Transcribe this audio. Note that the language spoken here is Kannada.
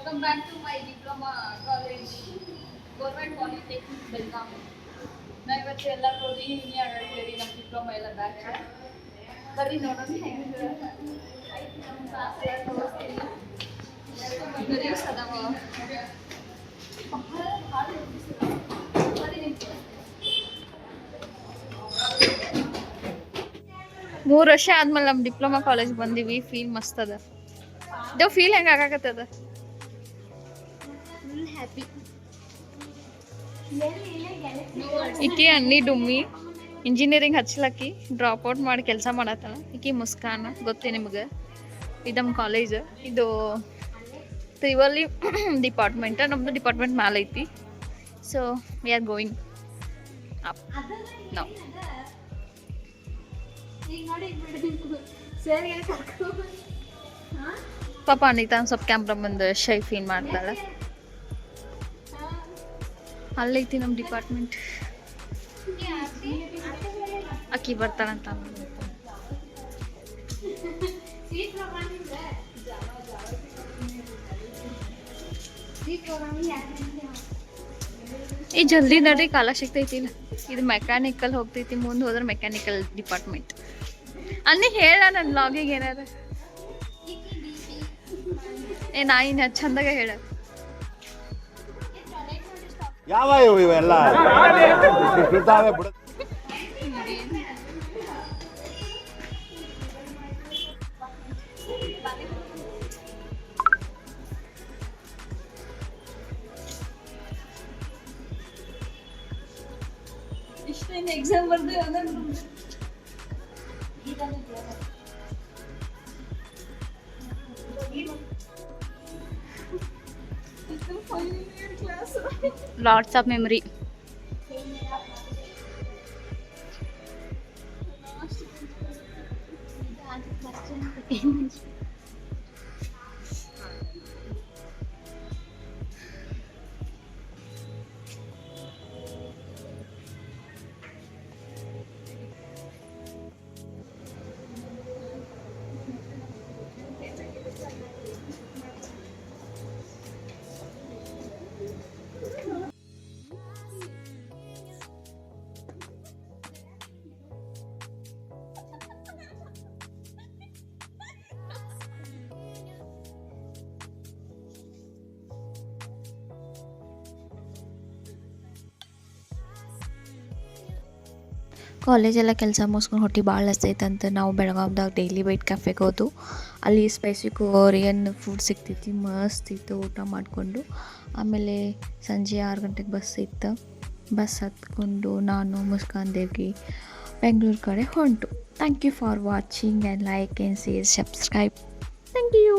Welcome back to my diploma college, Government Polytechnic Belgaum. ನಾವು ಇವತ್ತು ಎಲ್ಲರೂ ರಿಯೂನಿಯನ್ ಆಗಿರ್ತೀವಿ ನಮ್ಮ ಡಿಪ್ಲೊಮಾ ಎಲ್ಲ ಬ್ಯಾಚ್. ಬರ್ರಿ ನೋಡೋಣ ಹೆಂಗೆ ಐತಿ ನಮ್ಮ ಕ್ಲಾಸ್ ಎಲ್ಲ ತೋರಿಸ್ತೀನಿ. ಇಂಟರ್ವ್ಯೂಸ್ ಅದಾವ. ಬಹಳ ಭಾಳ ಬರ್ರಿ ನಿಂತು. 3 ವರ್ಷ ಆದ್ಮೇಲೆ ನಮ್ಮ ಡಿಪ್ಲೊಮಾ ಕಾಲೇಜ್ ಬಂದೀವಿ. ಫೀಲ್ ಮಸ್ತ್ ಅದ. ಇದು ಫೀಲ್ ಹೆಂಗೆ ಆಗಾಕತ್ತದ? Full happy. ಈಕಿ ಅನ್ನಿ ಡುಮ್ಮಿ ಇಂಜಿನಿಯರಿಂಗ್ ಹಚ್ಲಕ್ಕಿ ಡ್ರಾಪ್ ಔಟ್ ಮಾಡಿ ಕೆಲಸ ಮಾಡತ್ತಲ್ಲ. ಈಕಿ ಮುಸ್ಕಾನ ಗೊತ್ತೇ ನಿಮ್ಗೆ. ಇದು ನಮ್ಮ ಕಾಲೇಜ್. ಇದು ತ್ರಿವಳಿ ಡಿಪಾರ್ಟ್ಮೆಂಟ್. ನಮ್ಮದು ಡಿಪಾರ್ಟ್ಮೆಂಟ್ ಮ್ಯಾಲೆ ಐತಿ. So we are going up ನಾವು. ಪಾಪ ಅನಿತಾ ಸ್ವಲ್ಪ ಕ್ಯಾಮ್ರಾ ಬಂದು ಶೈ ಫೀಲ್ ಮಾಡ್ತಾಳೆ. ಅಲ್ಲೈತಿ ನಮ್ಮ ಡಿಪಾರ್ಟ್ಮೆಂಟ್. ಅಕ್ಕಿ ಬರ್ತಾಳಂತ. ಈ ಜಲ್ದಿ ನಡ್ರಿ, ಕಾಲ ಸಿಗ್ತೈತಿ. ಇದು ಮೆಕ್ಯಾನಿಕಲ್ ಹೋಗ್ತೈತಿ, ಮುಂದೆ ಹೋದ್ರೆ ಮೆಕ್ಯಾನಿಕಲ್ ಡಿಪಾರ್ಟ್ಮೆಂಟ್. ಅನ್ನಿ ಹೇಳ ನನ್ನ ಲಾಗಿಗೆ ಏನಾರ ನಾ ಇನ್ನು ಚಂದಾಗ ಹೇಳ. ಯಾವ ಇವೆಲ್ಲ ಇಷ್ಟೇನು ಎಕ್ಸಾಮ್ ಬರ್ದು lots of memory. ಕಾಲೇಜೆಲ್ಲ ಕೆಲಸ ಮುಗಿಸ್ಕೊಂಡು ಹೊಟ್ಟೆ ಭಾಳ ಹಸ್ತೈತಂತ ನಾವು ಬೆಳಗಾವ್ದಾಗ ಡೈಲಿ ಬೈಟ್ ಕ್ಯಾಫೆಗೆ ಹೋದು. ಅಲ್ಲಿ ಸ್ಪೈಸಿ ಕೊರಿಯನ್ ಫುಡ್ ಸಿಗ್ತೈತಿ, ಮಸ್ತ್ ಇತ್ತು. ಊಟ ಮಾಡಿಕೊಂಡು ಆಮೇಲೆ ಸಂಜೆ 6 ಗಂಟೆಗೆ ಬಸ್ ಇತ್ತು. ಬಸ್ ಹತ್ಕೊಂಡು ನಾನು ಮುಸ್ಕಾನ್ ದೇವ್ಗಿ ಬೆಂಗಳೂರು ಕಡೆ ಹೊಂಟು. Thank you for watching and like and share subscribe. Thank you.